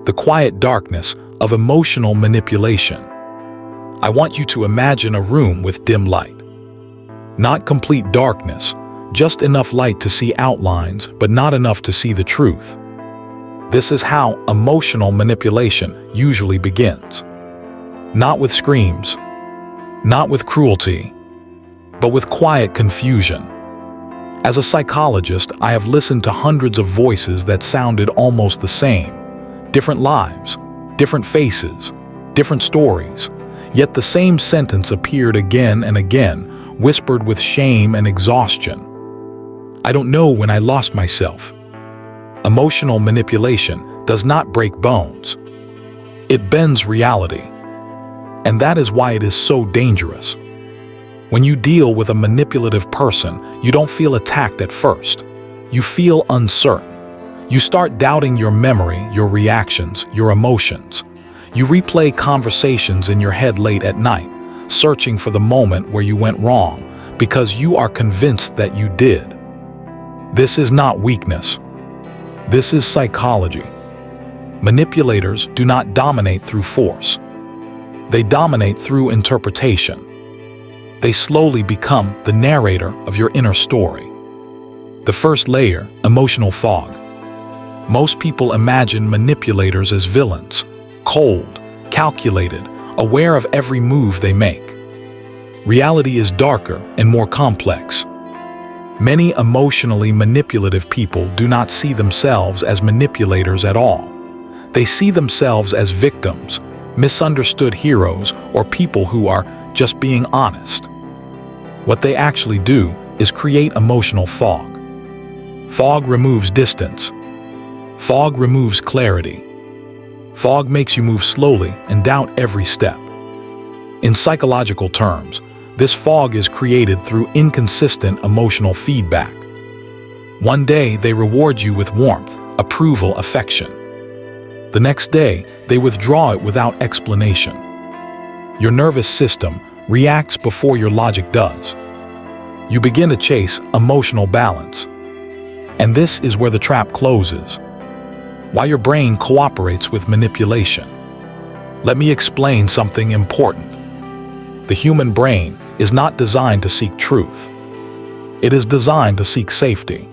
the quiet darkness of emotional manipulation. I want you to imagine a room with dim light. Not complete darkness, just enough light to see outlines, but not enough to see the truth. This is how emotional manipulation usually begins. Not with screams, not with cruelty, but with quiet confusion. As a psychologist, I have listened to hundreds of voices that sounded almost the same. Different lives, different faces, different stories, yet the same sentence appeared again and again, whispered with shame and exhaustion. I don't know when I lost myself. Emotional manipulation does not break bones. It bends reality. And that is why it is so dangerous. When you deal with a manipulative person, you don't feel attacked at first. You feel uncertain. You start doubting your memory, your reactions, your emotions. You replay conversations in your head late at night, searching for the moment where you went wrong, because you are convinced that you did. This is not weakness. This is psychology. Manipulators do not dominate through force. They dominate through interpretation. They slowly become the narrator of your inner story. The first layer, emotional fog. Most people imagine manipulators as villains, cold, calculated, aware of every move they make. Reality is darker and more complex. Many emotionally manipulative people do not see themselves as manipulators at all. They see themselves as victims, misunderstood heroes, or people who are just being honest. What they actually do is create emotional fog. Fog removes distance. Fog removes clarity. Fog makes you move slowly and doubt every step. In psychological terms, this fog is created through inconsistent emotional feedback. One day they reward you with warmth, approval, affection. The next day, they withdraw it without explanation. Your nervous system reacts before your logic does. You begin to chase emotional balance. And this is where the trap closes. Why your brain cooperates with manipulation. Let me explain something important. The human brain is not designed to seek truth. It is designed to seek safety.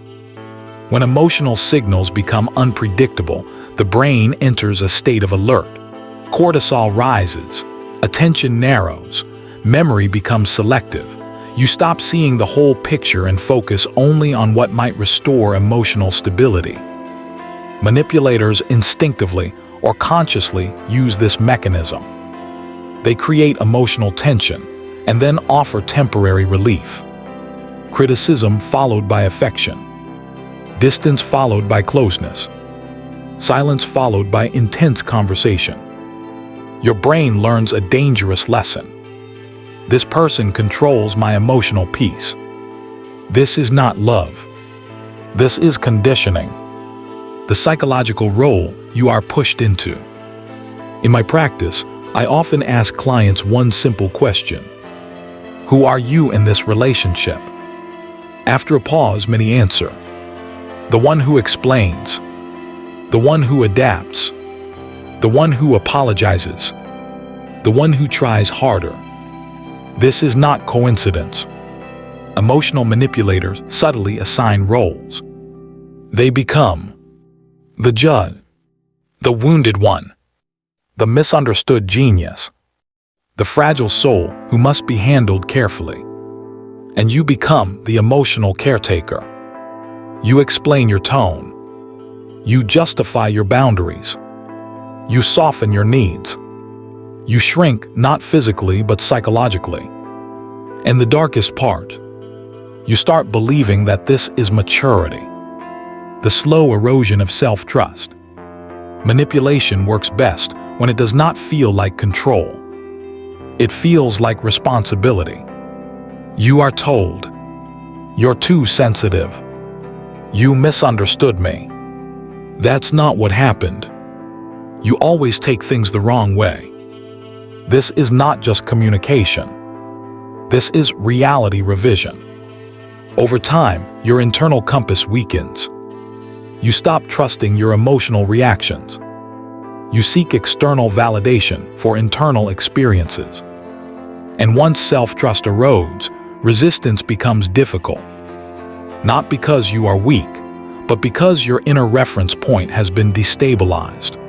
When emotional signals become unpredictable, the brain enters a state of alert. Cortisol rises, attention narrows, memory becomes selective. You stop seeing the whole picture and focus only on what might restore emotional stability. Manipulators instinctively or consciously use this mechanism. They create emotional tension and then offer temporary relief. Criticism followed by affection. Distance followed by closeness. Silence followed by intense conversation. Your brain learns a dangerous lesson. This person controls my emotional peace. This is not love. This is conditioning. The psychological role you are pushed into. In my practice, I often ask clients one simple question. Who are you in this relationship? After a pause, many answer. The one who explains. The one who adapts. The one who apologizes. The one who tries harder. This is not coincidence. Emotional manipulators subtly assign roles. They become the judge, the wounded one, the misunderstood genius, the fragile soul who must be handled carefully. And you become the emotional caretaker. You explain your tone. You justify your boundaries. You soften your needs. You shrink not physically but psychologically. And the darkest part, you start believing that this is maturity. The slow erosion of self-trust. Manipulation works best when it does not feel like control. It feels like responsibility. You are told, "You're too sensitive. You misunderstood me." That's not what happened. You always take things the wrong way. This is not just communication. This is reality revision. Over time, your internal compass weakens. You stop trusting your emotional reactions. You seek external validation for internal experiences. And once self-trust erodes, resistance becomes difficult. Not because you are weak, but because your inner reference point has been destabilized.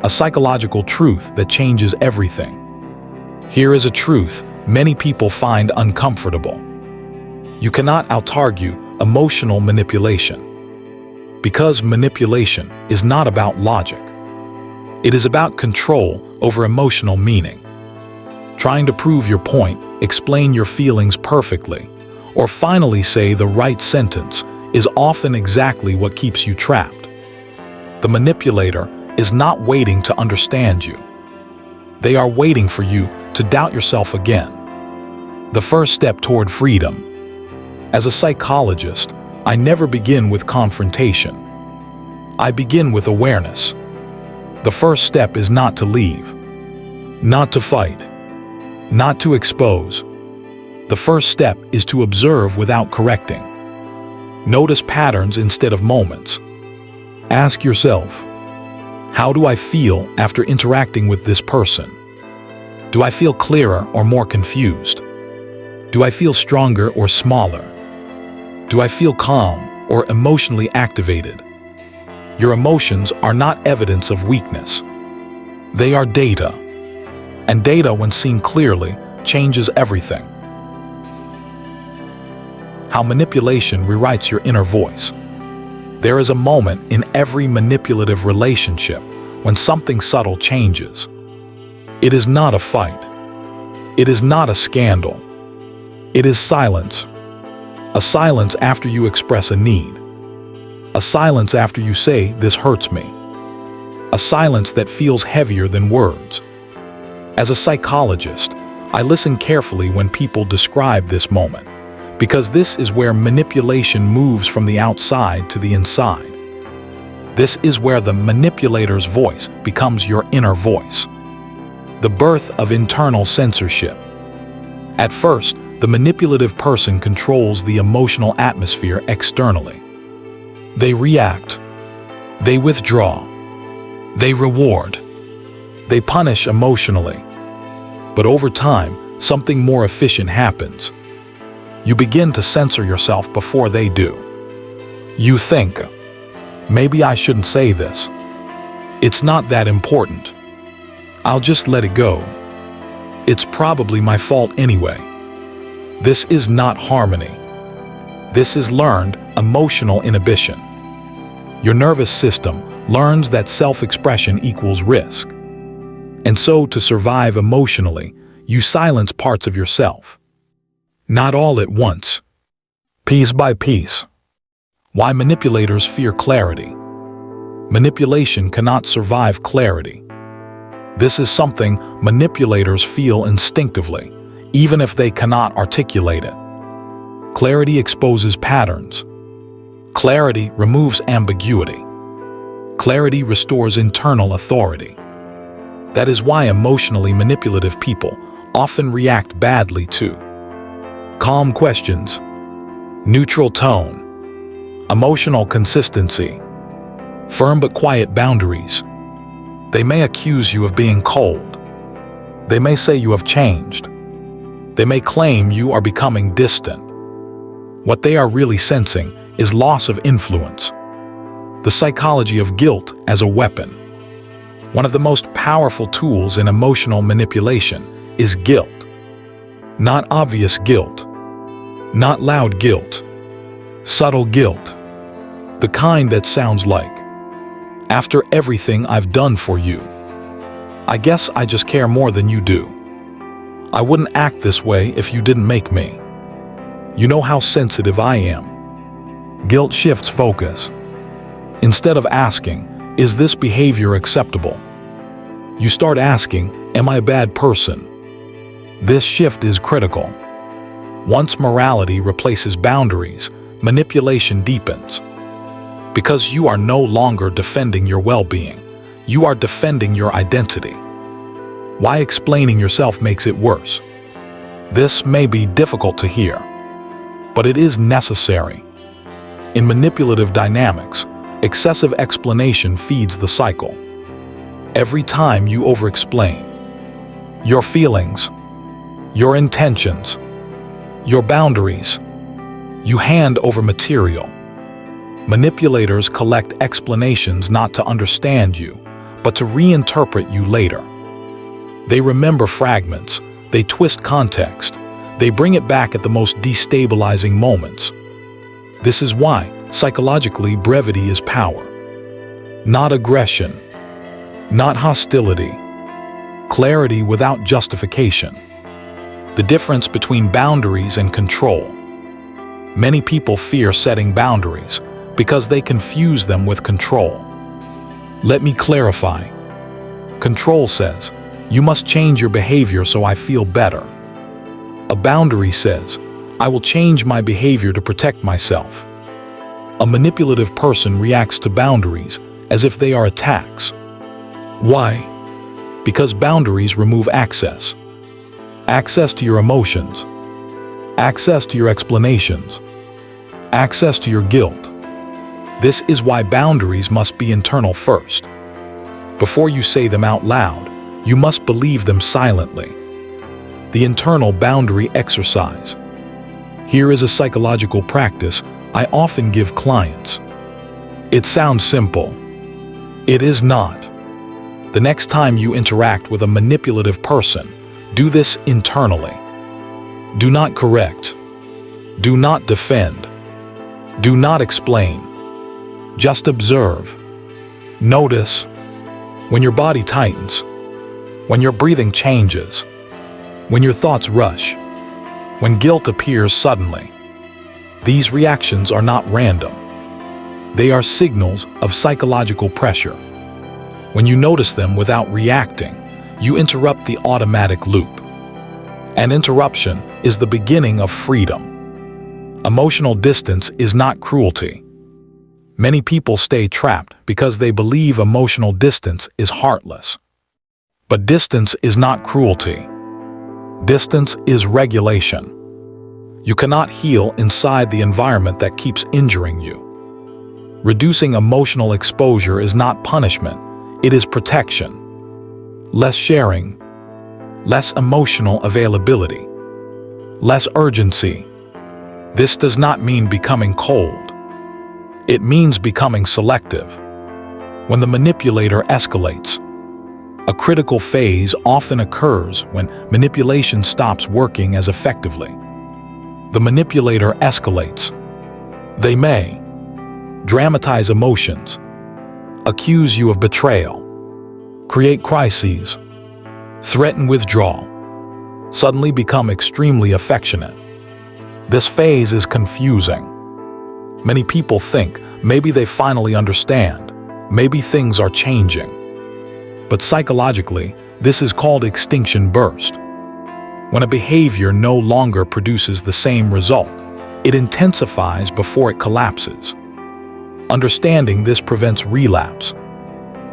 A psychological truth that changes everything. Here is a truth many people find uncomfortable. You cannot out-argue emotional manipulation. Because manipulation is not about logic. It is about control over emotional meaning. Trying to prove your point, explain your feelings perfectly, or finally say the right sentence is often exactly what keeps you trapped. The manipulator is not waiting to understand you. They are waiting for you to doubt yourself again. The first step toward freedom. As a psychologist, I never begin with confrontation. I begin with awareness. The first step is not to leave, not to fight, not to expose. The first step is to observe without correcting. Notice patterns instead of moments. Ask yourself, how do I feel after interacting with this person? Do I feel clearer or more confused? Do I feel stronger or smaller? Do I feel calm or emotionally activated? Your emotions are not evidence of weakness. They are data. And data, when seen clearly, changes everything. How manipulation rewrites your inner voice. There is a moment in every manipulative relationship when something subtle changes. It is not a fight. It is not a scandal. It is silence. A silence after you express a need. A silence after you say, "This hurts me." A silence that feels heavier than words. As a psychologist, I listen carefully when people describe this moment, because this is where manipulation moves from the outside to the inside. This is where the manipulator's voice becomes your inner voice. The birth of internal censorship. At first, the manipulative person controls the emotional atmosphere externally. They react. They withdraw. They reward. They punish emotionally. But over time, something more efficient happens. You begin to censor yourself before they do. You think, maybe I shouldn't say this. It's not that important. I'll just let it go. It's probably my fault anyway. This is not harmony. This is learned emotional inhibition. Your nervous system learns that self-expression equals risk. And so, to survive emotionally, you silence parts of yourself. Not all at once. Piece by piece. Why manipulators fear clarity. Manipulation cannot survive clarity. This is something manipulators feel instinctively, even if they cannot articulate it. Clarity exposes patterns. Clarity removes ambiguity. Clarity restores internal authority. That is why emotionally manipulative people often react badly to calm questions, neutral tone, emotional consistency, firm but quiet boundaries. They may accuse you of being cold. They may say you have changed. They may claim you are becoming distant. What they are really sensing is loss of influence. The psychology of guilt as a weapon. One of the most powerful tools in emotional manipulation is guilt. Not obvious guilt. Not loud guilt. Subtle guilt. The kind that sounds like, after everything I've done for you, I guess I just care more than you do. I wouldn't act this way if you didn't make me. You know how sensitive I am. Guilt shifts focus. Instead of asking, is this behavior acceptable? You start asking, am I a bad person? This shift is critical. Once morality replaces boundaries, manipulation deepens. Because you are no longer defending your well-being, you are defending your identity. Why explaining yourself makes it worse? This may be difficult to hear, but it is necessary. In manipulative dynamics, excessive explanation feeds the cycle. Every time you over-explain your feelings, your intentions, your boundaries, you hand over material. Manipulators collect explanations not to understand you, but to reinterpret you later. They remember fragments, they twist context, they bring it back at the most destabilizing moments. This is why, psychologically, brevity is power. Not aggression, not hostility, clarity without justification. The difference between boundaries and control. Many people fear setting boundaries because they confuse them with control. Let me clarify. Control says, you must change your behavior so I feel better. A boundary says, I will change my behavior to protect myself. A manipulative person reacts to boundaries as if they are attacks. Why? Because boundaries remove access. Access to your emotions. Access to your explanations. Access to your guilt. This is why boundaries must be internal first. Before you say them out loud, you must believe them silently. The internal boundary exercise. Here is a psychological practice I often give clients. It sounds simple. It is not. The next time you interact with a manipulative person, do this internally. Do not correct. Do not defend. Do not explain. Just observe. Notice when your body tightens, when your breathing changes, when your thoughts rush, when guilt appears suddenly. These reactions are not random. They are signals of psychological pressure. When you notice them without reacting, you interrupt the automatic loop. An interruption is the beginning of freedom. Emotional distance is not cruelty. Many people stay trapped because they believe emotional distance is heartless. But distance is not cruelty. Distance is regulation. You cannot heal inside the environment that keeps injuring you. Reducing emotional exposure is not punishment, it is protection. Less sharing, less emotional availability, less urgency. This does not mean becoming cold. It means becoming selective. When the manipulator escalates, a critical phase often occurs when manipulation stops working as effectively. The manipulator escalates. They may dramatize emotions, accuse you of betrayal, create crises, threaten withdrawal, suddenly become extremely affectionate. This phase is confusing. Many people think maybe they finally understand, maybe things are changing. But psychologically, this is called extinction burst. When a behavior no longer produces the same result, it intensifies before it collapses. Understanding this prevents relapse.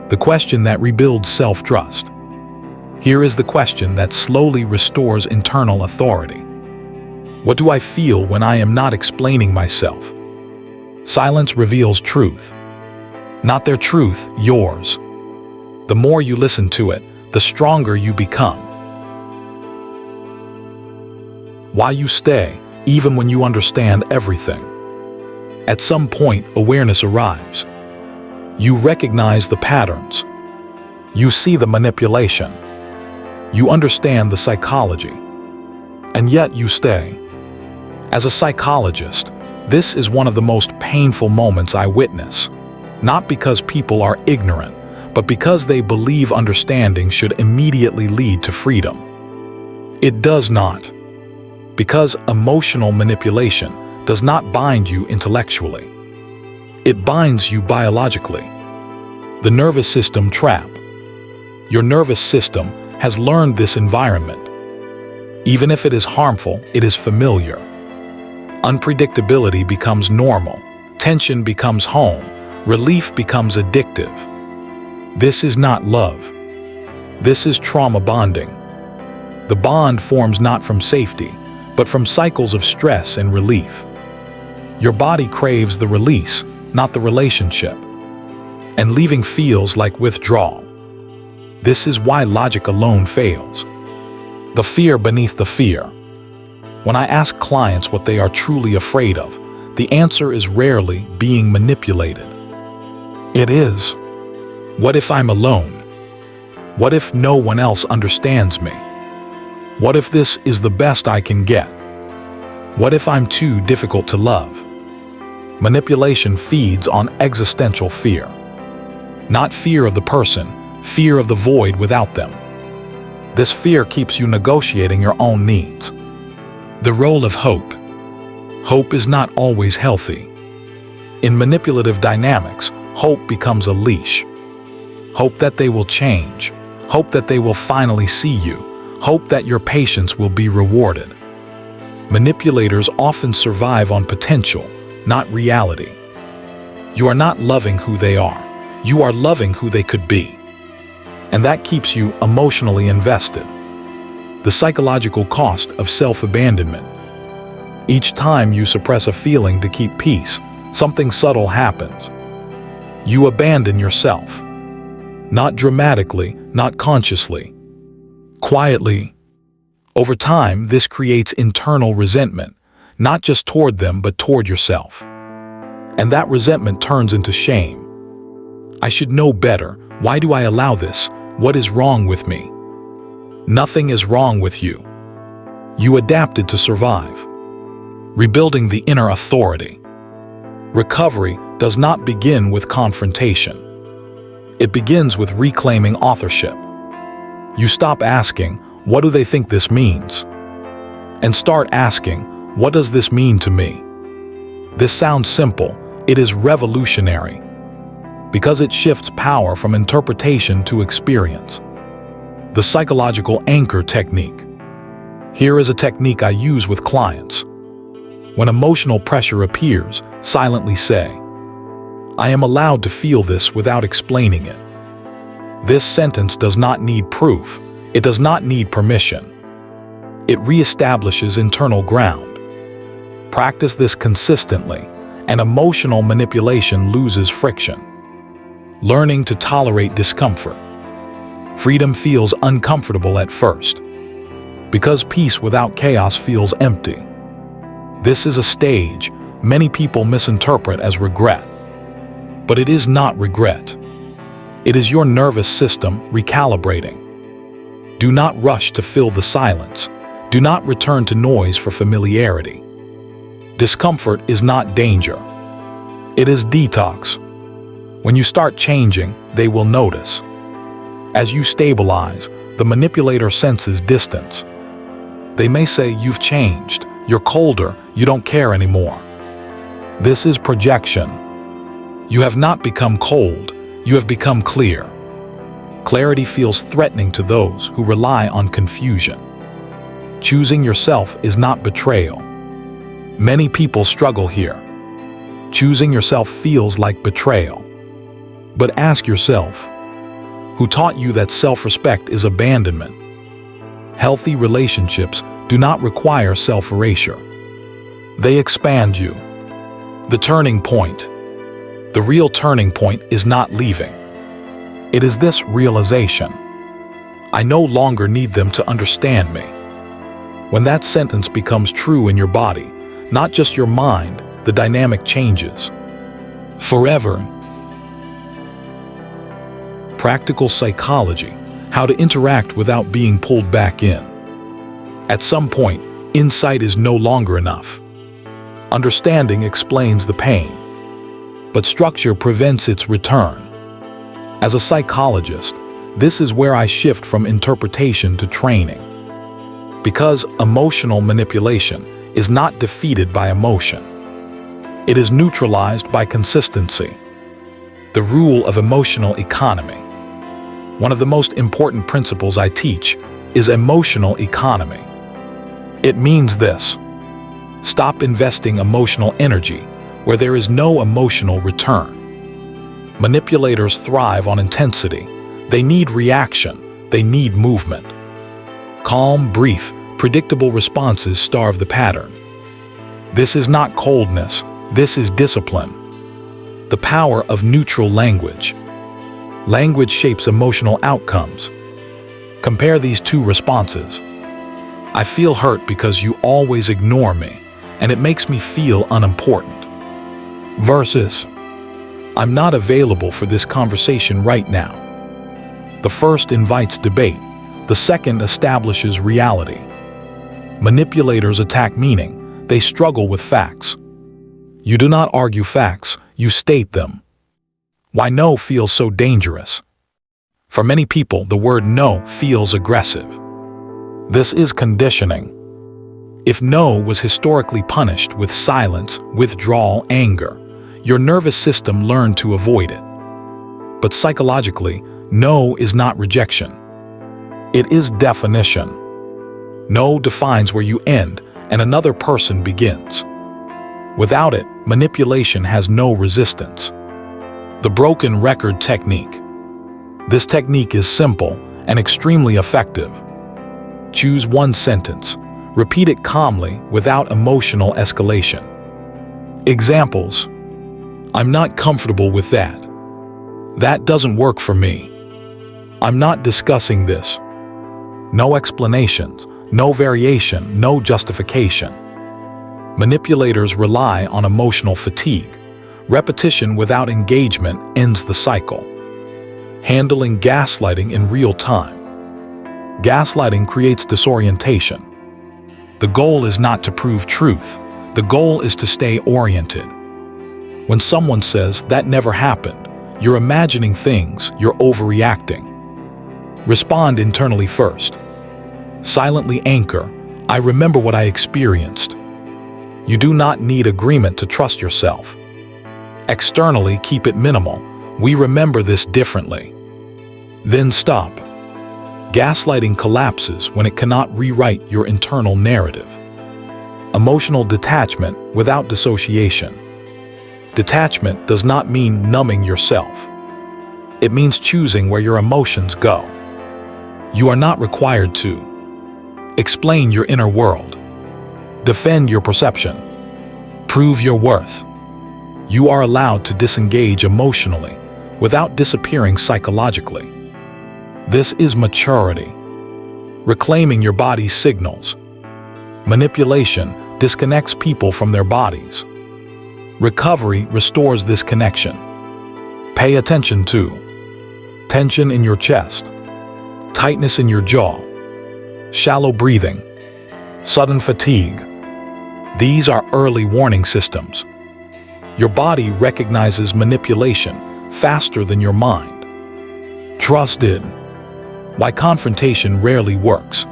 The question that rebuilds self-trust. Here is the question that slowly restores internal authority. What do I feel when I am not explaining myself? Silence reveals truth. Not their truth, yours. The more you listen to it, the stronger you become. Why you stay, even when you understand everything. At some point, awareness arrives. You recognize the patterns. You see the manipulation. You understand the psychology. And yet you stay. As a psychologist, this is one of the most painful moments I witness. Not because people are ignorant, but because they believe understanding should immediately lead to freedom. It does not. Because emotional manipulation does not bind you intellectually. It binds you biologically. The nervous system trap. Your nervous system has learned this environment. Even if it is harmful, it is familiar. Unpredictability becomes normal. Tension becomes home. Relief becomes addictive. This is not love. This is trauma bonding. The bond forms not from safety, but from cycles of stress and relief. Your body craves the release, not the relationship. And leaving feels like withdrawal. This is why logic alone fails. The fear beneath the fear. When I ask clients what they are truly afraid of, the answer is rarely being manipulated. It is, what if I'm alone? What if no one else understands me? What if this is the best I can get? What if I'm too difficult to love? Manipulation feeds on existential fear. Not fear of the person, fear of the void without them. This fear keeps you negotiating your own needs. The role of hope. Hope is not always healthy. In manipulative dynamics, hope becomes a leash. Hope that they will change. Hope that they will finally see you. Hope that your patience will be rewarded. Manipulators often survive on potential, not reality. You are not loving who they are. You are loving who they could be. And that keeps you emotionally invested. The psychological cost of self-abandonment. Each time you suppress a feeling to keep peace, something subtle happens. You abandon yourself. Not dramatically, not consciously. Quietly. Over time, this creates internal resentment, not just toward them, but toward yourself. And that resentment turns into shame. I should know better. Why do I allow this? What is wrong with me? Nothing is wrong with you. You adapted to survive. Rebuilding the inner authority. Recovery does not begin with confrontation. It begins with reclaiming authorship. You stop asking, what do they think this means? And start asking, what does this mean to me? This sounds simple. It is revolutionary. Because it shifts power from interpretation to experience. The psychological anchor technique. Here is a technique I use with clients. When emotional pressure appears, silently say, I am allowed to feel this without explaining it. This sentence does not need proof. It does not need permission. It reestablishes internal ground. Practice this consistently, and emotional manipulation loses friction. Learning to tolerate discomfort. Freedom feels uncomfortable at first, because peace without chaos feels empty. This is a stage many people misinterpret as regret. But it is not regret. It is your nervous system recalibrating. Do not rush to fill the silence. Do not return to noise for familiarity. Discomfort is not danger. It is detox. When you start changing, they will notice. As you stabilize, the manipulator senses distance. They may say, you've changed, you're colder, you don't care anymore. This is projection. You have not become cold, you have become clear. Clarity feels threatening to those who rely on confusion. Choosing yourself is not betrayal. Many people struggle here. Choosing yourself feels like betrayal. But ask yourself, who taught you that self-respect is abandonment? Healthy relationships do not require self-erasure. They expand you. The turning point. The real turning point is not leaving. It is this realization. I no longer need them to understand me. When that sentence becomes true in your body, not just your mind, the dynamic changes. Forever. Practical psychology, how to interact without being pulled back in. At some point, insight is no longer enough. Understanding explains the pain, but structure prevents its return. As a psychologist, this is where I shift from interpretation to training. Because emotional manipulation is not defeated by emotion. It is neutralized by consistency. The rule of emotional economy. One of the most important principles I teach is emotional economy. It means this: stop investing emotional energy where there is no emotional return. Manipulators thrive on intensity. They need reaction. They need movement. Calm, brief, predictable responses starve the pattern. This is not coldness. This is discipline. The power of neutral language. Language shapes emotional outcomes. Compare these two responses. I feel hurt because you always ignore me, and it makes me feel unimportant. Versus, I'm not available for this conversation right now. The first invites debate, the second establishes reality. Manipulators attack meaning, they struggle with facts. You do not argue facts, you state them. Why no feels so dangerous? For many people, the word no feels aggressive. This is conditioning. If no was historically punished with silence, withdrawal, anger, your nervous system learned to avoid it. But psychologically, no is not rejection. It is definition. No defines where you end and another person begins. Without it, manipulation has no resistance. The broken record technique. This technique is simple and extremely effective. Choose one sentence. Repeat it calmly without emotional escalation. Examples. I'm not comfortable with that. That doesn't work for me. I'm not discussing this. No explanations, no variation, no justification. Manipulators rely on emotional fatigue. Repetition without engagement ends the cycle. Handling gaslighting in real time. Gaslighting creates disorientation. The goal is not to prove truth. The goal is to stay oriented. When someone says, "That never happened," you're imagining things, you're overreacting. Respond internally first. Silently anchor, "I remember what I experienced." You do not need agreement to trust yourself. Externally, keep it minimal. "We remember this differently." Then stop. Gaslighting collapses when it cannot rewrite your internal narrative. Emotional detachment without dissociation. Detachment does not mean numbing yourself. It means choosing where your emotions go. You are not required to explain your inner world, defend your perception, prove your worth. You are allowed to disengage emotionally without disappearing psychologically. This is maturity. Reclaiming your body's signals. Manipulation disconnects people from their bodies. Recovery restores this connection. Pay attention to tension in your chest, tightness in your jaw, shallow breathing, sudden fatigue. These are early warning systems. Your body recognizes manipulation faster than your mind. Trust it. Why confrontation rarely works.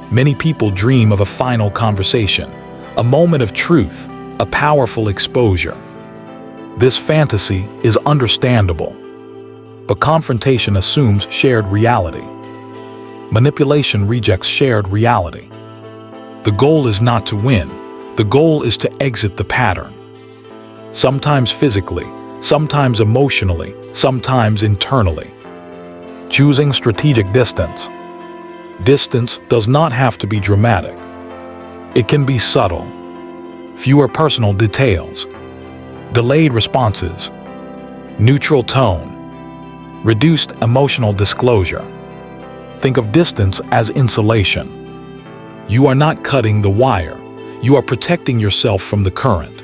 Many people dream of a final conversation, a moment of truth, a powerful exposure. This fantasy is understandable, but confrontation assumes shared reality. Manipulation rejects shared reality. The goal is not to win. The goal is to exit the pattern. Sometimes physically, sometimes emotionally, sometimes internally. Choosing strategic distance. Distance does not have to be dramatic. It can be subtle. Fewer personal details. Delayed responses. Neutral tone. Reduced emotional disclosure. Think of distance as insulation. You are not cutting the wire. You are protecting yourself from the current.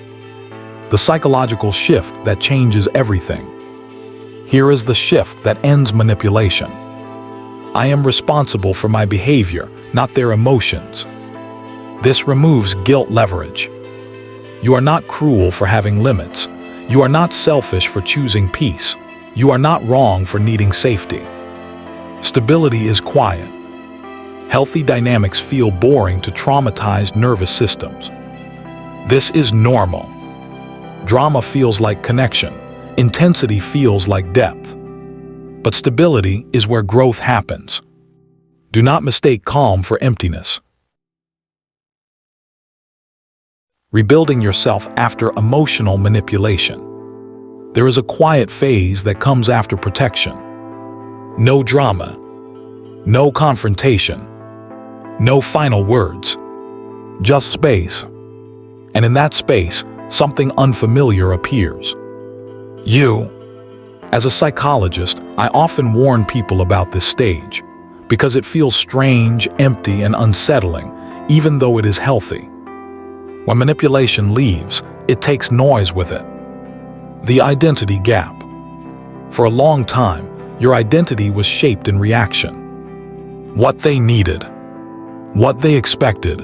The psychological shift that changes everything. Here is the shift that ends manipulation. I am responsible for my behavior, not their emotions. This removes guilt leverage. You are not cruel for having limits. You are not selfish for choosing peace. You are not wrong for needing safety. Stability is quiet. Healthy dynamics feel boring to traumatized nervous systems. This is normal. Drama feels like connection. Intensity feels like depth. But stability is where growth happens. Do not mistake calm for emptiness. Rebuilding yourself after emotional manipulation. There is a quiet phase that comes after protection. No drama. No confrontation. No final words. Just space. And in that space, something unfamiliar appears. You. As a psychologist, I often warn people about this stage. because it feels strange, empty, and unsettling, even though it is healthy. When manipulation leaves, it takes noise with it. The identity gap. For a long time, your identity was shaped in reaction. What they needed, what they expected,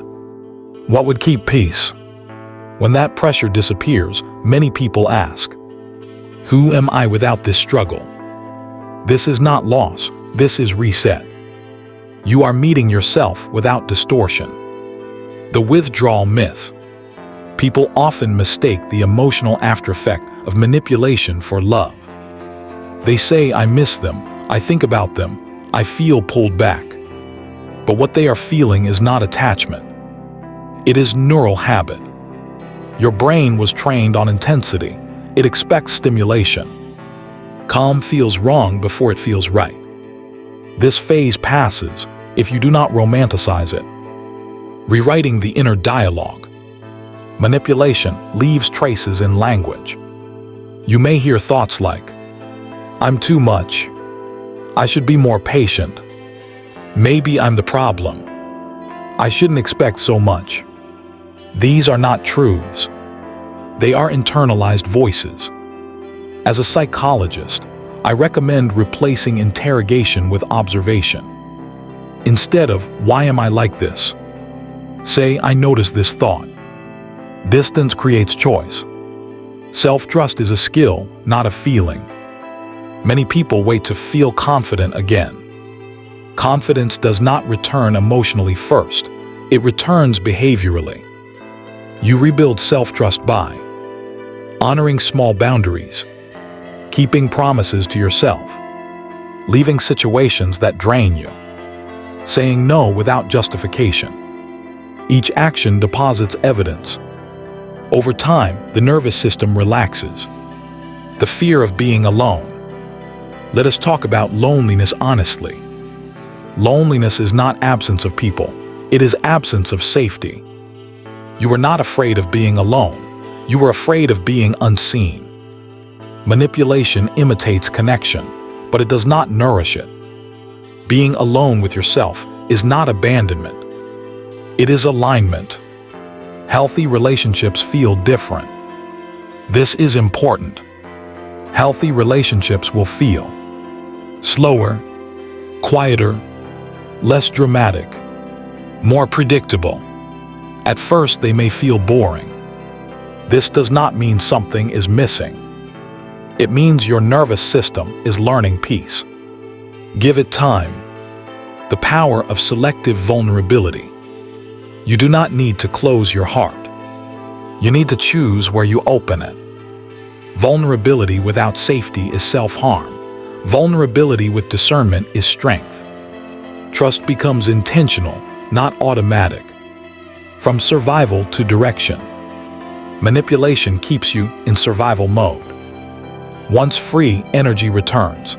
what would keep peace. When that pressure disappears, many people ask, who am I without this struggle? This is not loss, this is reset. You are meeting yourself without distortion. The withdrawal myth. People often mistake the emotional aftereffect of manipulation for love. They say, I miss them, I think about them, I feel pulled back. But what they are feeling is not attachment. It is neural habit. Your brain was trained on intensity. It expects stimulation. Calm feels wrong before it feels right. This phase passes if you do not romanticize it. Rewriting the inner dialogue. Manipulation leaves traces in language. You may hear thoughts like, I'm too much. I should be more patient. Maybe I'm the problem. I shouldn't expect so much. These are not truths. They are internalized voices. As a psychologist, I recommend replacing interrogation with observation. Instead of, why am I like this? Say, I noticed this thought. Distance creates choice. Self-trust is a skill, not a feeling. Many people wait to feel confident again. Confidence does not return emotionally first. It returns behaviorally. You rebuild self-trust by honoring small boundaries, keeping promises to yourself, leaving situations that drain you, saying no without justification. Each action deposits evidence. Over time, the nervous system relaxes. The fear of being alone. Let us talk about loneliness honestly. Loneliness is not absence of people. It is absence of safety. You are not afraid of being alone. You are afraid of being unseen. Manipulation imitates connection, but it does not nourish it. Being alone with yourself is not abandonment. It is alignment. Healthy relationships feel different. This is important. Healthy relationships will feel slower, quieter, less dramatic, more predictable. At first, they may feel boring. This does not mean something is missing. It means your nervous system is learning peace. Give it time. The power of selective vulnerability. You do not need to close your heart. You need to choose where you open it. Vulnerability without safety is self-harm. Vulnerability with discernment is strength. Trust becomes intentional, not automatic. From survival to direction. Manipulation keeps you in survival mode. Once free, energy returns.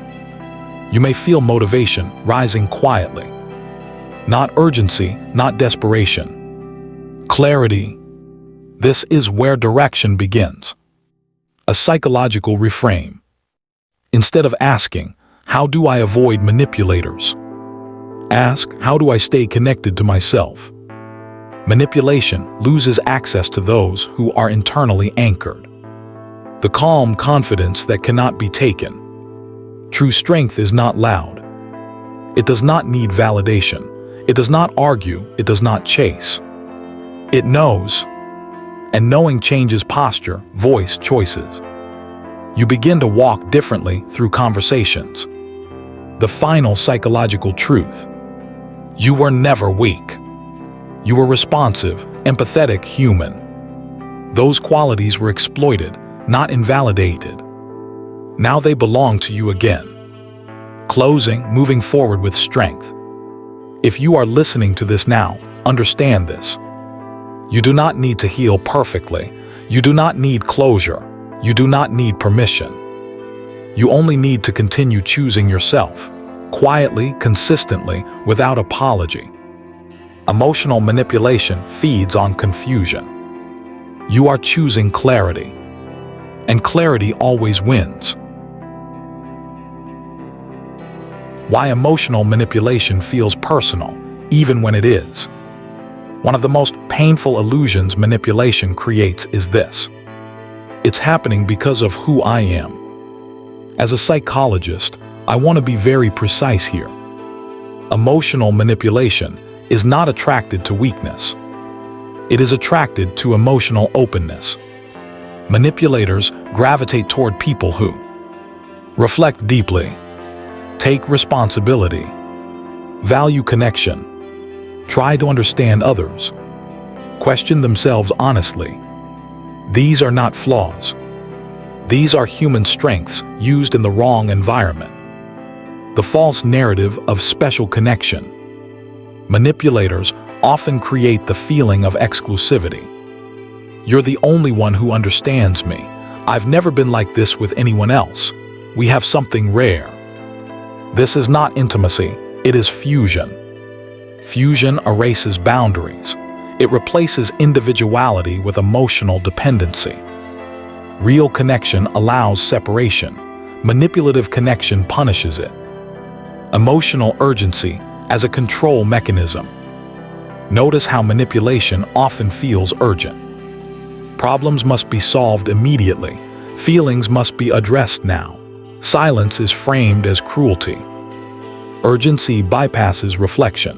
You may feel motivation rising quietly. Not urgency, not desperation. Clarity. This is where direction begins. A psychological reframe. Instead of asking, how do I avoid manipulators? Ask, how do I stay connected to myself? Manipulation loses access to those who are internally anchored. The calm confidence that cannot be taken. True strength is not loud. It does not need validation. It does not argue. It does not chase. It knows. And knowing changes posture, voice, choices. You begin to walk differently through conversations. The final psychological truth. You were never weak. You were responsive, empathetic, human. Those qualities were exploited, not invalidated. Now they belong to you again. Closing, moving forward with strength. If you are listening to this now, understand this. You do not need to heal perfectly. You do not need closure. You do not need permission. You only need to continue choosing yourself, quietly, consistently, without apology. Emotional manipulation feeds on confusion. You are choosing clarity. And clarity always wins. Why emotional manipulation feels personal, even when it is. One of the most painful illusions manipulation creates is this. It's happening because of who I am. As a psychologist, I want to be very precise here. Emotional manipulation is not attracted to weakness. It is attracted to emotional openness. Manipulators gravitate toward people who reflect deeply, take responsibility, value connection, try to understand others, question themselves honestly. These are not flaws. These are human strengths used in the wrong environment. The false narrative of special connection. Manipulators often create the feeling of exclusivity. You're the only one who understands me. I've never been like this with anyone else. We have something rare. This is not intimacy, it is fusion. Fusion erases boundaries. It replaces individuality with emotional dependency. Real connection allows separation. Manipulative connection punishes it. Emotional urgency as a control mechanism. Notice how manipulation often feels urgent. Problems must be solved immediately. Feelings must be addressed now. Silence is framed as cruelty. Urgency bypasses reflection.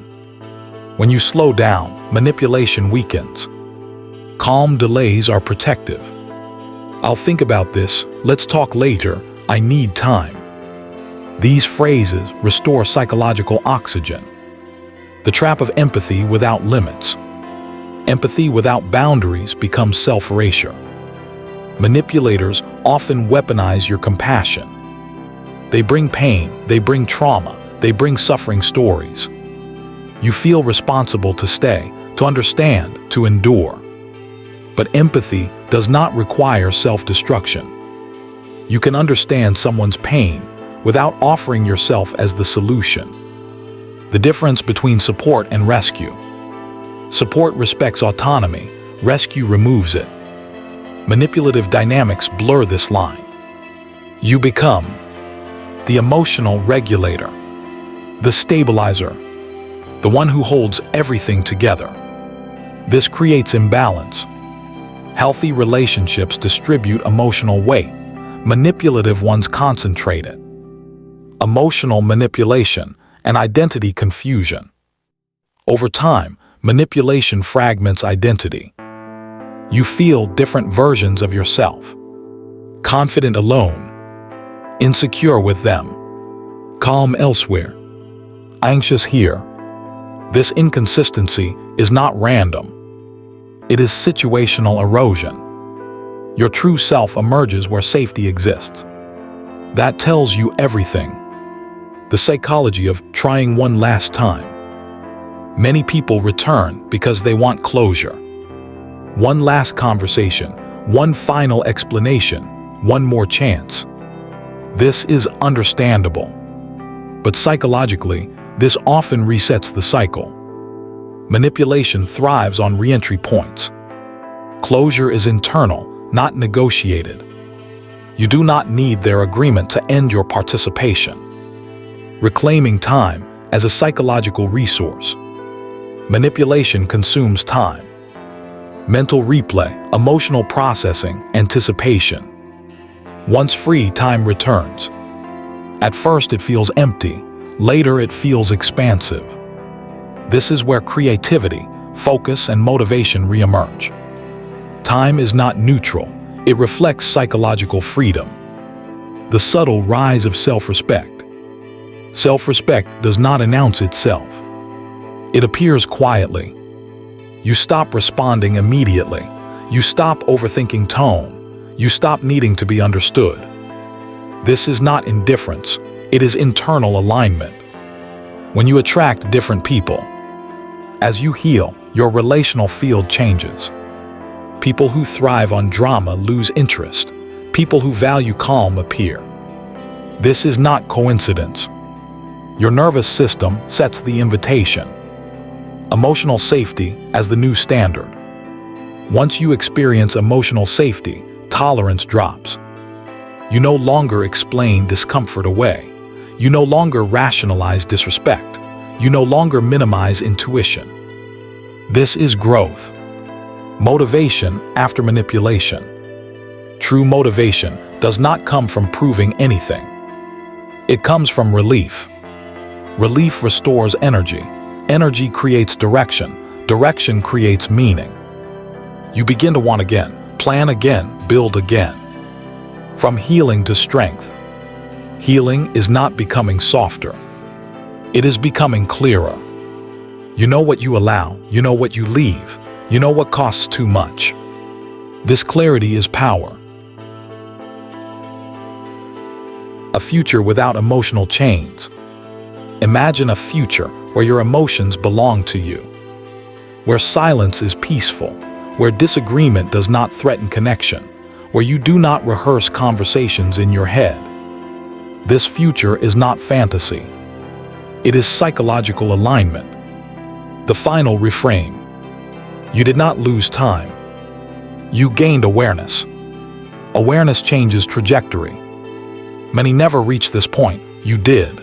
When you slow down, manipulation weakens. Calm delays are protective. I'll think about this, let's talk later, I need time. These phrases restore psychological oxygen. The trap of empathy without limits. Empathy without boundaries becomes self-erasure. Manipulators often weaponize your compassion. They bring pain, they bring trauma, they bring suffering stories. You feel responsible to stay, to understand, to endure. But empathy does not require self-destruction. You can understand someone's pain without offering yourself as the solution. The difference between support and rescue. Support respects autonomy, rescue removes it. Manipulative dynamics blur this line. You become the emotional regulator, the stabilizer, the one who holds everything together. This creates imbalance. Healthy relationships distribute emotional weight. Manipulative ones concentrate it. Emotional manipulation and identity confusion. Over time, manipulation fragments identity. You feel different versions of yourself. Confident alone, insecure with them, calm elsewhere, anxious here. This inconsistency is not random. It is situational erosion. Your true self emerges where safety exists. That tells you everything. The psychology of trying one last time. Many people return because they want closure. One last conversation, one final explanation, one more chance. This is understandable. But psychologically, this often resets the cycle. Manipulation thrives on re-entry points. Closure is internal, not negotiated. You do not need their agreement to end your participation. Reclaiming time as a psychological resource. Manipulation consumes time. Mental replay, emotional processing, anticipation. Once free, time returns. At first it feels empty, later it feels expansive. This is where creativity, focus, and motivation reemerge. Time is not neutral, it reflects psychological freedom. The subtle rise of self-respect. Self-respect does not announce itself. It appears quietly. You stop responding immediately. You stop overthinking tone. You stop needing to be understood. This is not indifference, it is internal alignment. When you attract different people, as you heal, your relational field changes. People who thrive on drama lose interest. People who value calm appear. This is not coincidence. Your nervous system sets the invitation. Emotional safety as the new standard. Once you experience emotional safety, tolerance drops. You no longer explain discomfort away. You no longer rationalize disrespect. You no longer minimize intuition. This is growth. Motivation after manipulation. True motivation does not come from proving anything. It comes from relief. Relief restores energy. Energy creates direction. Direction creates meaning. You begin to want again, plan again, build again. From healing to strength. Healing is not becoming softer. It is becoming clearer. You know what you allow, you know what you leave, you know what costs too much. This clarity is power. A future without emotional chains. Imagine a future where your emotions belong to you, where silence is peaceful, where disagreement does not threaten connection, where you do not rehearse conversations in your head. This future is not fantasy. It is psychological alignment. The final refrain. You did not lose time. You gained awareness. Awareness changes trajectory. Many never reach this point. You did.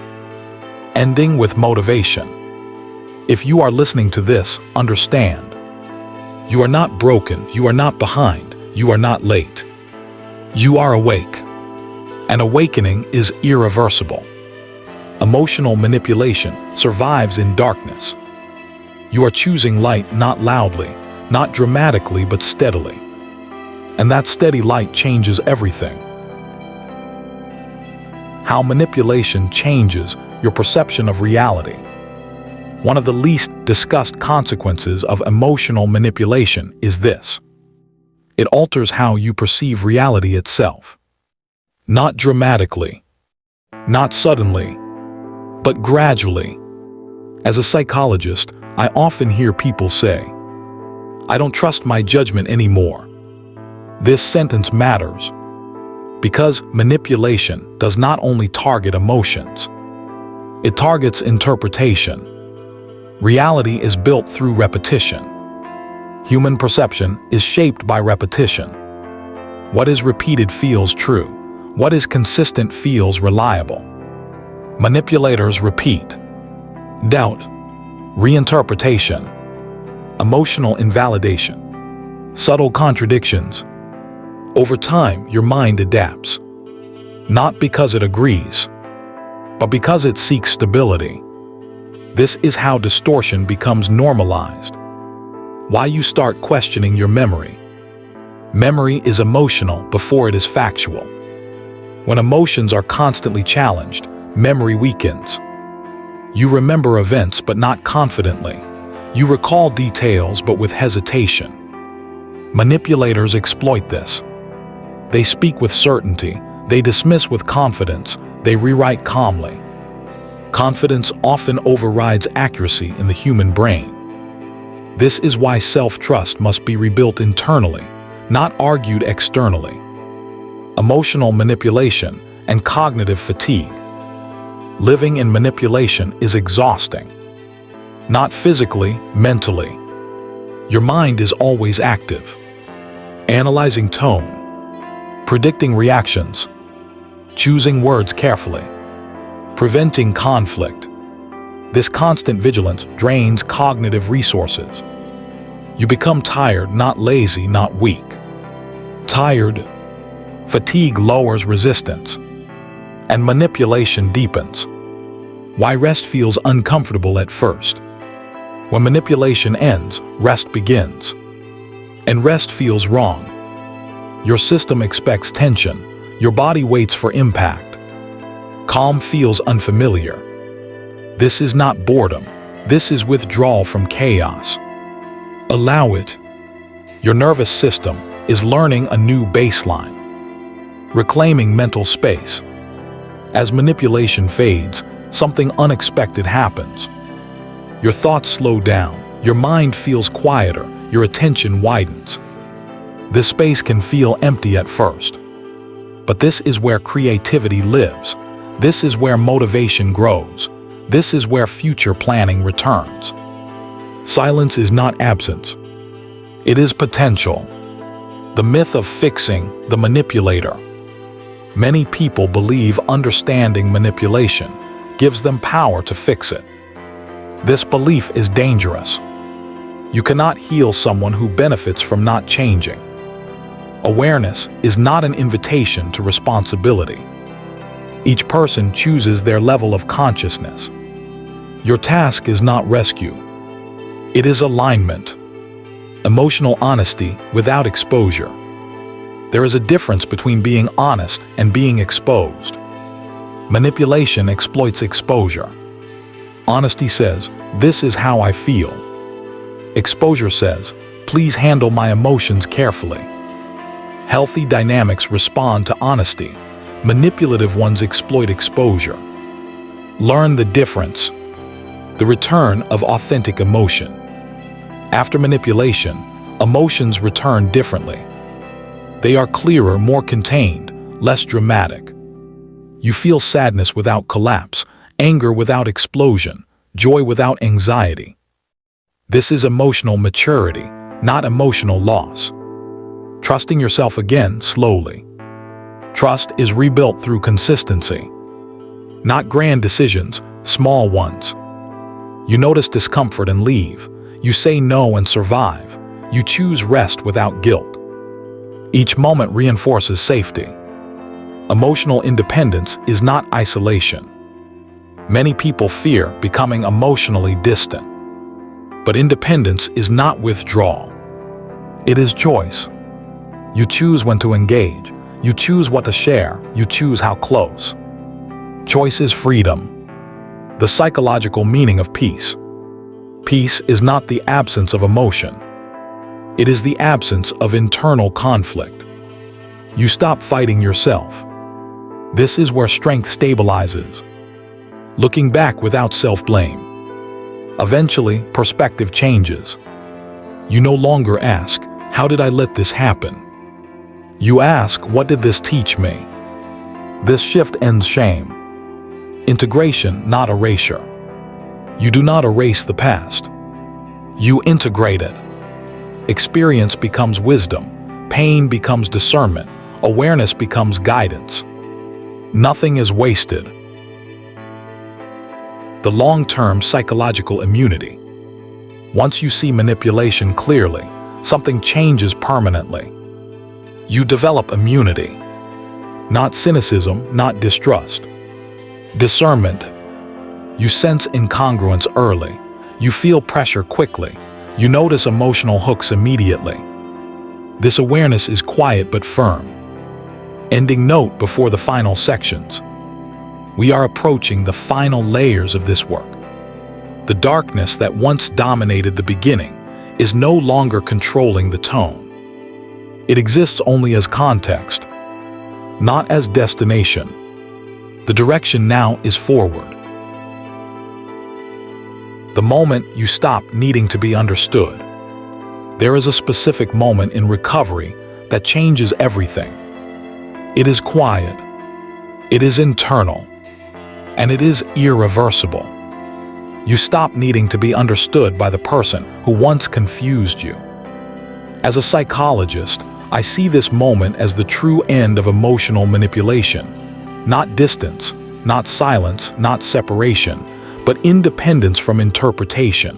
Ending with motivation. If you are listening to this, understand. You are not broken. You are not behind. You are not late. You are awake. An awakening is irreversible. Emotional manipulation survives in darkness. You are choosing light not loudly, not dramatically, but steadily. And that steady light changes everything. How manipulation changes your perception of reality. One of the least discussed consequences of emotional manipulation is this. It alters how you perceive reality itself. Not dramatically, not suddenly, but gradually. As a psychologist, I often hear people say, "I don't trust my judgment anymore." This sentence matters because manipulation does not only target emotions, it targets interpretation. Reality is built through repetition. Human perception is shaped by repetition. What is repeated feels true. What is consistent feels reliable. Manipulators repeat. Doubt, reinterpretation, emotional invalidation, subtle contradictions. Over time, your mind adapts. Not because it agrees, but because it seeks stability. This is how distortion becomes normalized. Why you start questioning your memory. Memory is emotional before it is factual. When emotions are constantly challenged, memory weakens. You remember events but not confidently. You recall details but with hesitation. Manipulators exploit this. They speak with certainty, they dismiss with confidence, they rewrite calmly. Confidence often overrides accuracy in the human brain. This is why self-trust must be rebuilt internally, not argued externally. Emotional manipulation and cognitive fatigue. Living in manipulation is exhausting. Not physically, mentally. Your mind is always active. Analyzing tone. Predicting reactions. Choosing words carefully. Preventing conflict. This constant vigilance drains cognitive resources. You become tired, not lazy, not weak. Tired. Fatigue lowers resistance. And manipulation deepens. Why rest feels uncomfortable at first. When manipulation ends, rest begins. And rest feels wrong. Your system expects tension. Your body waits for impact. Calm feels unfamiliar. This is not boredom. This is withdrawal from chaos. Allow it. Your nervous system is learning a new baseline. Reclaiming mental space. As manipulation fades, something unexpected happens. Your thoughts slow down. Your mind feels quieter. Your attention widens. This space can feel empty at first. But this is where creativity lives. This is where motivation grows. This is where future planning returns. Silence is not absence. It is potential. The myth of fixing the manipulator. Many people believe understanding manipulation gives them power to fix it. This belief is dangerous. You cannot heal someone who benefits from not changing. Awareness is not an invitation to responsibility. Each person chooses their level of consciousness. Your task is not rescue. It is alignment. Emotional honesty without exposure. There is a difference between being honest and being exposed. Manipulation exploits exposure. Honesty says, "This is how I feel." Exposure says, "Please handle my emotions carefully." Healthy dynamics respond to honesty. Manipulative ones exploit exposure. Learn the difference. The return of authentic emotion. After manipulation, emotions return differently. They are clearer, more contained, less dramatic. You feel sadness without collapse, anger without explosion, joy without anxiety. This is emotional maturity, not emotional loss. Trusting yourself again slowly. Trust is rebuilt through consistency. Not grand decisions, small ones. You notice discomfort and leave. You say no and survive. You choose rest without guilt. Each moment reinforces safety. Emotional independence is not isolation. Many people fear becoming emotionally distant. But independence is not withdrawal. It is choice. You choose when to engage. You choose what to share. You choose how close. Choice is freedom. The psychological meaning of peace. Peace is not the absence of emotion. It is the absence of internal conflict. You stop fighting yourself. This is where strength stabilizes. Looking back without self-blame. Eventually, perspective changes. You no longer ask, "How did I let this happen?" You ask, "What did this teach me?" This shift ends shame. Integration, not erasure. You do not erase the past. You integrate it. Experience becomes wisdom. Pain becomes discernment. Awareness becomes guidance. Nothing is wasted. The long-term psychological immunity. Once you see manipulation clearly, something changes permanently. You develop immunity. Not cynicism, not distrust. Discernment. You sense incongruence early. You feel pressure quickly. You notice emotional hooks immediately. This awareness is quiet but firm. Ending note before the final sections. We are approaching the final layers of this work. The darkness that once dominated the beginning is no longer controlling the tone. It exists only as context, not as destination. The direction now is forward. The moment you stop needing to be understood. There is a specific moment in recovery that changes everything. It is quiet, it is internal, and it is irreversible. You stop needing to be understood by the person who once confused you. As a psychologist, I see this moment as the true end of emotional manipulation. Not distance, not silence, not separation, but independence from interpretation.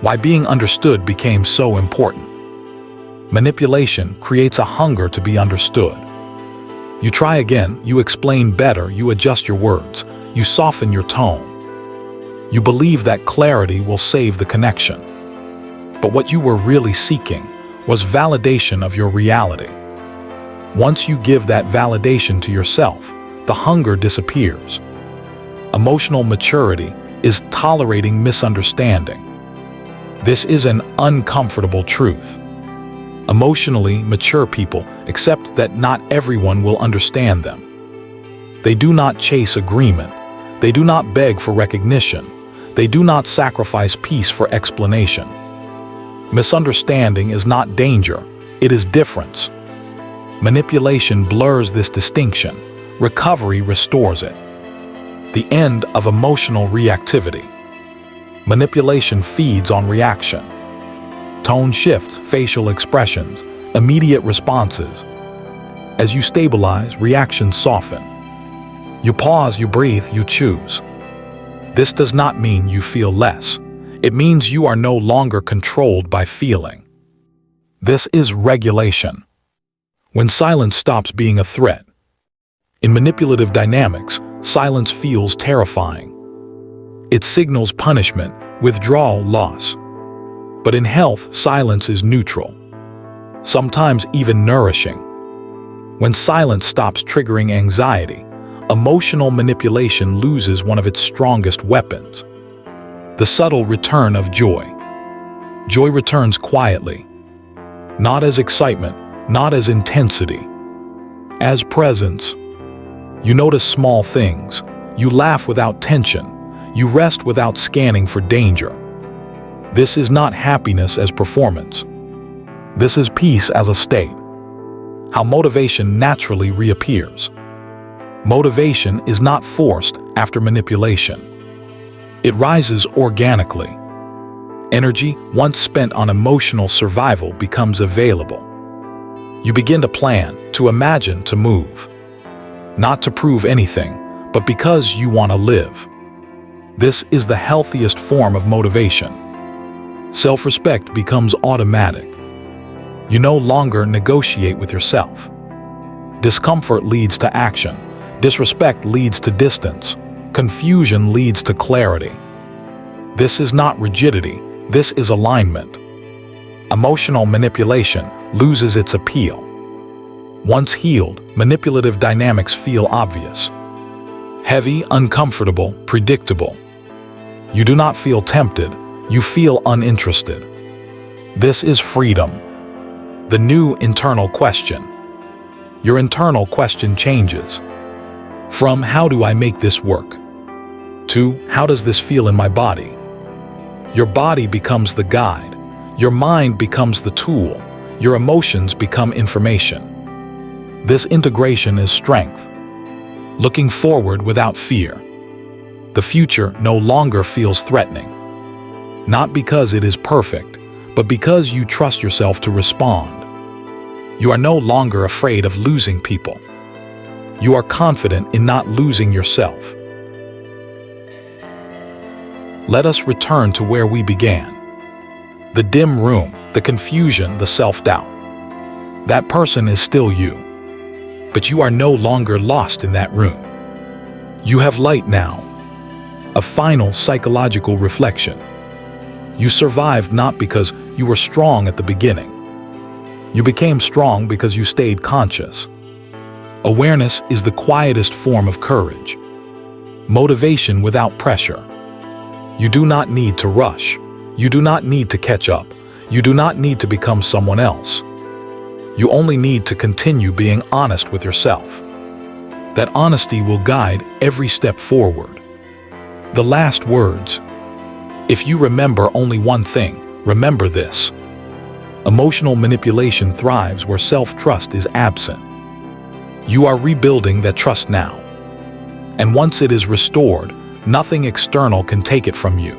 Why being understood became so important. Manipulation creates a hunger to be understood. You try again, you explain better, you adjust your words, you soften your tone. You believe that clarity will save the connection. But what you were really seeking was validation of your reality. Once you give that validation to yourself, the hunger disappears. Emotional maturity is tolerating misunderstanding. This is an uncomfortable truth. Emotionally mature people accept that not everyone will understand them. They do not chase agreement. They do not beg for recognition. They do not sacrifice peace for explanation. Misunderstanding is not danger, it is difference. Manipulation blurs this distinction. Recovery restores it. The end of emotional reactivity. Manipulation feeds on reaction. Tone shift, facial expressions, immediate responses. As you stabilize, reactions soften. You pause, you breathe, you choose. This does not mean you feel less. It means you are no longer controlled by feeling. This is regulation. When silence stops being a threat. In manipulative dynamics, silence feels terrifying. It signals punishment, withdrawal, loss. But in health, silence is neutral, sometimes even nourishing. When silence stops triggering anxiety, emotional manipulation loses one of its strongest weapons. The subtle return of joy. Joy returns quietly, not as excitement, not as intensity, as presence. You notice small things. You laugh without tension. You rest without scanning for danger. This is not happiness as performance. This is peace as a state. How motivation naturally reappears. Motivation is not forced after manipulation. It rises organically. Energy, once spent on emotional survival, becomes available. You begin to plan, to imagine, to move. Not to prove anything, but because you want to live. This is the healthiest form of motivation. Self-respect becomes automatic. You no longer negotiate with yourself. Discomfort leads to action. Disrespect leads to distance. Confusion leads to clarity. This is not rigidity. This is alignment. Emotional manipulation loses its appeal. Once healed, manipulative dynamics feel obvious. Heavy, uncomfortable, predictable. You do not feel tempted, you feel uninterested. This is freedom. The new internal question. Your internal question changes. From "how do I make this work?" to "how does this feel in my body?" Your body becomes the guide. Your mind becomes the tool. Your emotions become information. This integration is strength. Looking forward without fear. The future no longer feels threatening. Not because it is perfect, but because you trust yourself to respond. You are no longer afraid of losing people. You are confident in not losing yourself. Let us return to where we began. The dim room, the confusion, the self-doubt. That person is still you. But you are no longer lost in that room. You have light now. A final psychological reflection. You survived not because you were strong at the beginning. You became strong because you stayed conscious. Awareness is the quietest form of courage. Motivation without pressure. You do not need to rush. You do not need to catch up. You do not need to become someone else. You only need to continue being honest with yourself. That honesty will guide every step forward. The last words. If you remember only one thing, remember this. Emotional manipulation thrives where self-trust is absent. You are rebuilding that trust now. And once it is restored, nothing external can take it from you.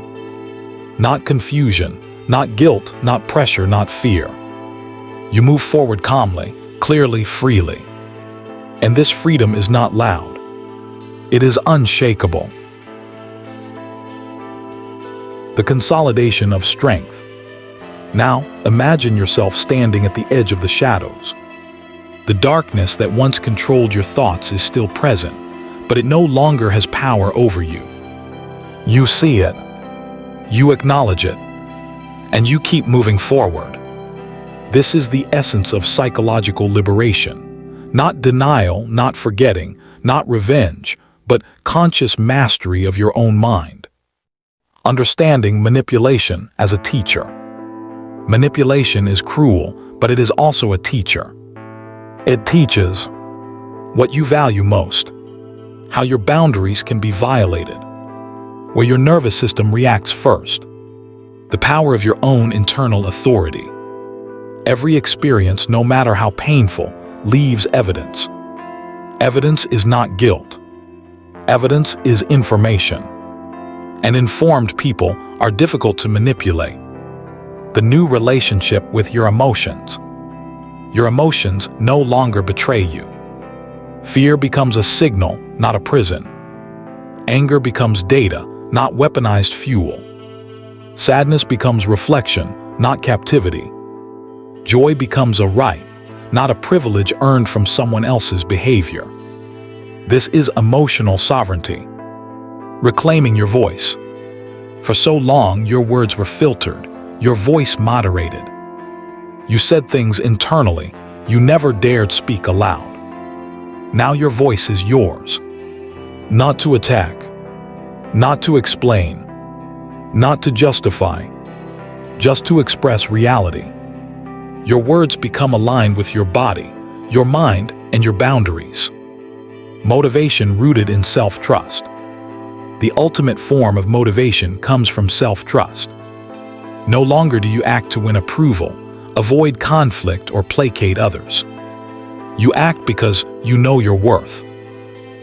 Not confusion, not guilt, not pressure, not fear. You move forward calmly, clearly, freely. And this freedom is not loud. It is unshakable. The consolidation of strength. Now, imagine yourself standing at the edge of the shadows. The darkness that once controlled your thoughts is still present, but it no longer has power over you. You see it. You acknowledge it. And you keep moving forward. This is the essence of psychological liberation. Not denial, not forgetting, not revenge, but conscious mastery of your own mind. Understanding manipulation as a teacher. Manipulation is cruel, but it is also a teacher. It teaches what you value most, how your boundaries can be violated, where your nervous system reacts first, the power of your own internal authority. Every experience, no matter how painful, leaves evidence. Evidence is not guilt. Evidence is information. And informed people are difficult to manipulate. The new relationship with your emotions. Your emotions no longer betray you. Fear becomes a signal, not a prison. Anger becomes data, not weaponized fuel. Sadness becomes reflection, not captivity. Joy becomes a right, not a privilege earned from someone else's behavior. This is emotional sovereignty. Reclaiming your voice. For so long, your words were filtered, your voice moderated. You said things internally you never dared speak aloud. Now your voice is yours. Not to attack, not to explain, not to justify, just to express reality. Your words become aligned with your body, your mind, and your boundaries. Motivation rooted in self-trust. The ultimate form of motivation comes from self-trust. No longer do you act to win approval, avoid conflict, or placate others. You act because you know your worth.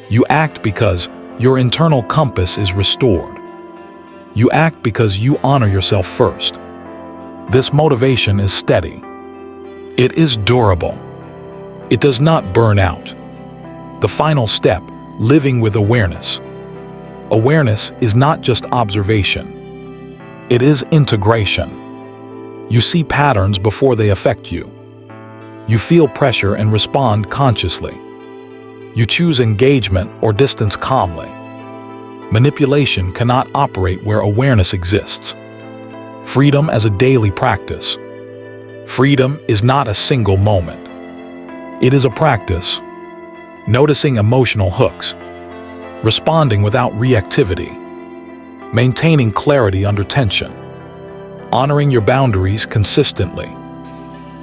You act because your internal compass is restored. You act because you honor yourself first. This motivation is steady. It is durable. It does not burn out. The final step, living with awareness. Awareness is not just observation. It is integration. You see patterns before they affect you. You feel pressure and respond consciously. You choose engagement or distance calmly. Manipulation cannot operate where awareness exists. Freedom as a daily practice. Freedom is not a single moment. It is a practice. Noticing emotional hooks. Responding without reactivity. Maintaining clarity under tension. Honoring your boundaries consistently.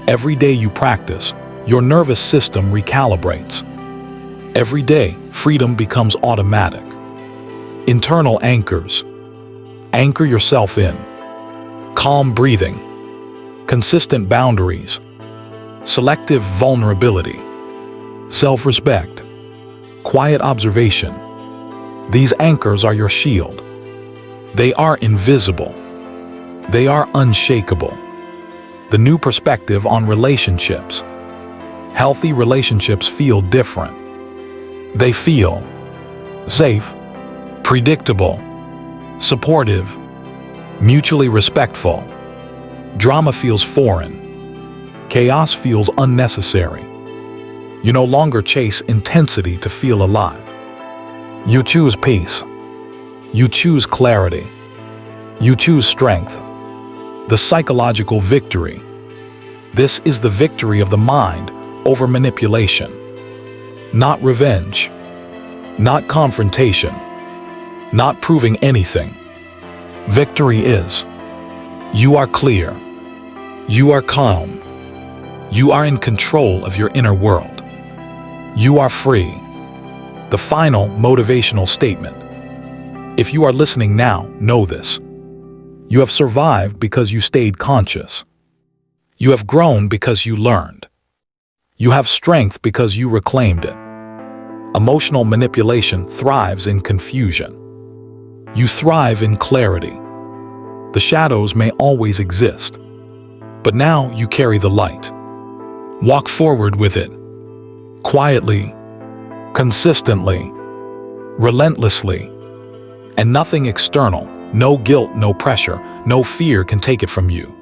Every day you practice, your nervous system recalibrates. Every day, freedom becomes automatic. Internal anchors. Anchor yourself in. Calm breathing. Consistent boundaries. Selective vulnerability. Self-respect. Quiet observation. These anchors are your shield. They are invisible. They are unshakable. The new perspective on relationships. Healthy relationships feel different. They feel safe, predictable, supportive, mutually respectful. Drama feels foreign. Chaos feels unnecessary. You no longer chase intensity to feel alive. You choose peace. You choose clarity. You choose strength. The psychological victory. This is the victory of the mind over manipulation. Not revenge. Not confrontation. Not proving anything. Victory is: you are clear. You are calm. You are in control of your inner world. You are free. The final motivational statement. If you are listening now, know this. You have survived because you stayed conscious. You have grown because you learned. You have strength because you reclaimed it. Emotional manipulation thrives in confusion. You thrive in clarity. The shadows may always exist, but now you carry the light. Walk forward with it. Quietly, consistently, relentlessly, and nothing external, no guilt, no pressure, no fear can take it from you.